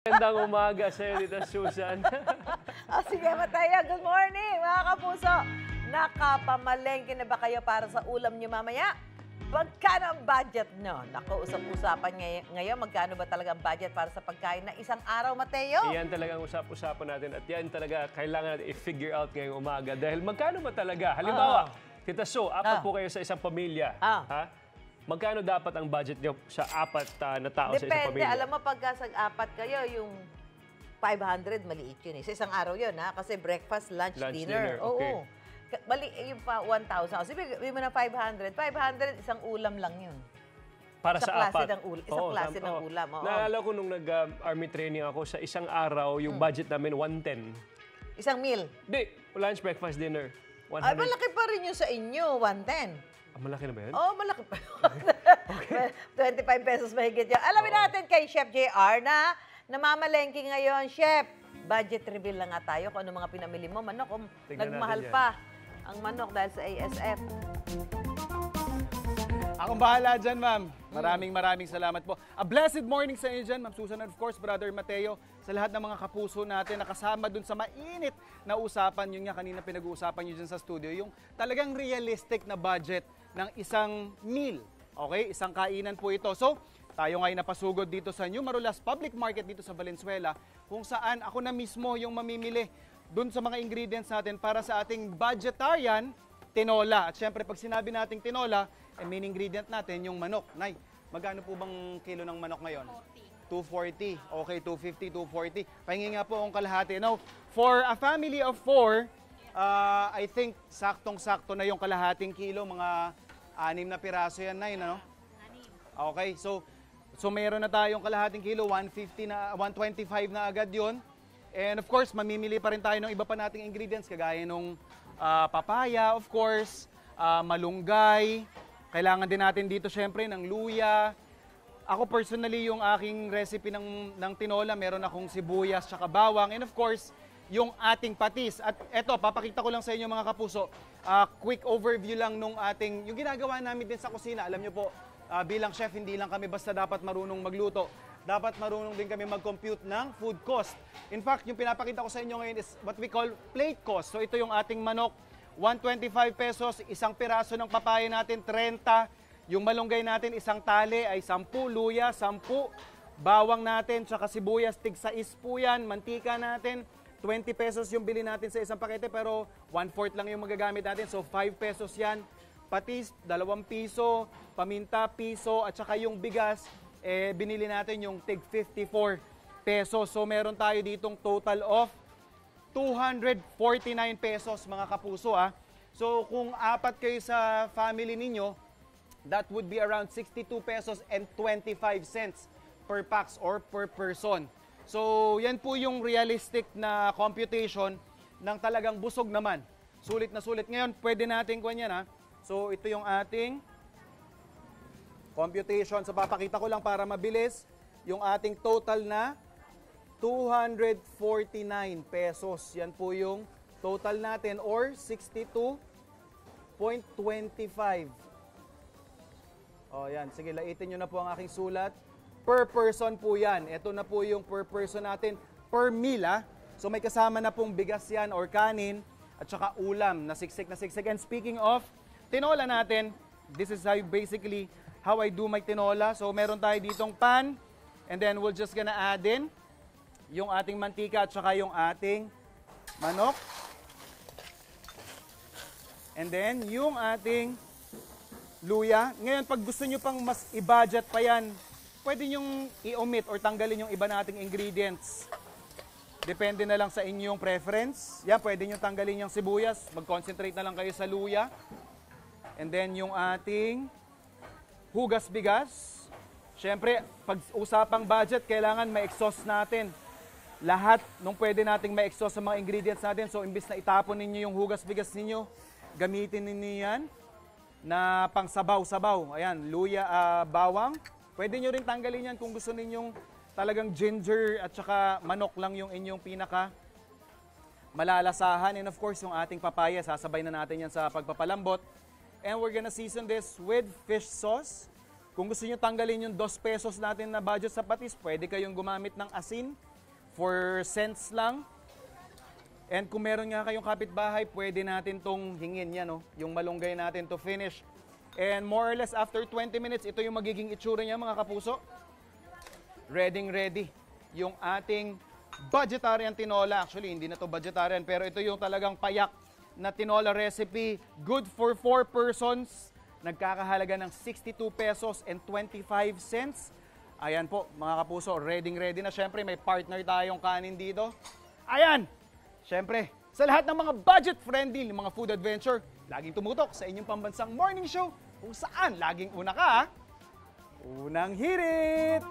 Magandang umaga sa'yo, Tita Susan. Sige, Mateo. Good morning, mga kapuso. Nakapamalengke na ba kayo para sa ulam nyo mamaya? Magkano ang budget nyo? Naku, usap-usapan ngayon. Magkano ba talaga ang budget para sa pagkain na isang araw, Mateo? Yan talaga ang usap-usapan natin at yan talaga kailangan natin i-figure out ngayong umaga. Dahil magkano ba talaga? Halimbawa, Tita Su, apat po kayo sa isang pamilya. Ha? Magkano dapat ang budget nyo sa apat na tao sa isang pamilya? Depende. Alam mo, pagka sa apat kayo, yung 500, maliit yun eh. Sa isang araw yun, ha? Kasi breakfast, lunch, dinner. Okay. Oo. Mali, yung pa 1,000. Kasi bigyan mo na 500. 500, isang ulam lang yun. Para sa apat. Isang klase ng ulam. Naalala ko nung nag-army training ako, sa isang araw, yung budget namin, 110. Isang meal? Hindi. Lunch, breakfast, dinner. 100. Ay, malaki pa rin yung sa inyo, 110. Malaki na ba yun? Oo, malaki pa. 25 pesos mahigit yun. Alamin natin kay Chef JR na namamalengke ngayon. Chef, budget reveal na nga tayo kung ano mga pinamili mo. Manok, nagmahal pa ang manok dahil sa ASF. Akong bahala dyan, ma'am. Maraming salamat po. A blessed morning sa inyo dyan, ma'am Susan, and of course, Brother Mateo, sa lahat ng mga kapuso natin na kasama dun sa mainit na usapan, yun nga kanina pinag-uusapan nyo dyan sa studio, yung talagang realistic na budget ng isang meal. Okay? Isang kainan po ito. So, tayo ngayon napasugod dito sa New Marulas Public Market dito sa Valenzuela, kung saan ako na mismo yung mamimili dun sa mga ingredients natin para sa ating budgetarian tinola. At syempre, pag sinabi nating tinola, main ingredient natin yung manok. Nay, magkano po bang kilo ng manok ngayon? 240. Okay, 250, 240. Pahingi nga po ang kalahati. Now, for a family of 4, I think saktong-sakto na yung kalahating kilo. Mga 6 na piraso yan, Nay, no? Okay, so meron na tayong kalahating kilo, 150 na, 125 na agad yon. And of course, mamimili pa rin tayo ng iba pa nating ingredients, kagaya nung papaya, of course, malunggay. Kailangan din natin dito syempre ng luya. Ako personally, yung aking recipe ng tinola, meron akong sibuyas at bawang. And of course, yung ating patis. At eto, papakita ko lang sa inyo mga kapuso, quick overview lang nung yung ginagawa namin din sa kusina. Alam nyo po, bilang chef, hindi lang kami basta dapat marunong magluto. Dapat marunong din kami mag-compute ng food cost. In fact, yung pinapakita ko sa inyo ngayon is what we call plate cost. So ito yung ating manok, 125 pesos, isang piraso ng papaya natin, 30. Yung malunggay natin, isang tali ay 10, luya, 10. Bawang natin, tsaka sibuyas, tig-6 po yan. Mantika natin, 20 pesos yung bili natin sa isang pakete, pero 1/4 lang yung magagamit natin. So 5 pesos yan. Patis, 2 piso. Paminta, piso. At saka yung bigas, binili natin yung tig 54 pesos. So meron tayo ditong total of 249 pesos mga kapuso. So kung apat kayo sa family ninyo, that would be around 62 pesos and 25 cents per pax or per person. So yan po yung realistic na computation ng talagang busog naman. Sulit na sulit. Ngayon, pwede natin kuha yan. So ito yung ating computation. So papakita ko lang para mabilis yung ating total na 249 pesos. Yan po yung total natin or 62.25. O yan, sige, laitin nyo na po ang aking sulat. Per person po yan. Ito na po yung per person natin per meal. So may kasama na pong bigas yan or kanin at saka ulam na siksik na siksik. And speaking of tinola natin, this is how I do my tinola. So meron tayo ditong pan and then we're just gonna add in yung ating mantika at saka yung ating manok. And then yung ating luya. Ngayon, pag gusto nyo pang mas i-budget pa yan, pwede nyong i-omit or tanggalin yung iba nating ingredients. Depende na lang sa inyong preference. Yan, pwede nyo tanggalin yung sibuyas. Mag-concentrate na lang kayo sa luya. And then yung ating hugas bigas. Siyempre, pag usapang budget, kailangan ma-exhaust natin lahat nung pwede nating ma-exhaust sa mga ingredients natin. So, imbis na itapon ninyo yung hugas bigas ninyo, gamitin ninyo yan na pang sabaw-sabaw. Ayan, luya, bawang. Pwede nyo rin tanggalin yan kung gusto ninyong talagang ginger at saka manok lang yung inyong pinaka malalasahan. And of course, yung ating papaya, sasabay na natin yan sa pagpapalambot. And we're gonna season this with fish sauce. Kung gusto nyo tanggalin yung 2 pesos natin na budget sa patis, pwede kayong gumamit ng asin for cents lang. And kung meron nga kayong kapitbahay, pwede natin tong hingin yan, no? Yung malunggay natin to finish. And more or less after 20 minutes, ito yung magiging itsura niya mga kapuso. Ready yung ating vegetarian tinola. Actually, hindi na to vegetarian, pero ito yung talagang payak na tinola recipe. Good for 4 persons. Nagkakahalaga ng 62 pesos and 25 cents. Ayan po, mga kapuso, ready na. Siyempre, may partner tayong kanin dito. Ayan! Siyempre, sa lahat ng mga budget-friendly, mga food adventure, laging tumutok sa inyong pambansang morning show kung saan laging una ka, unang hirit!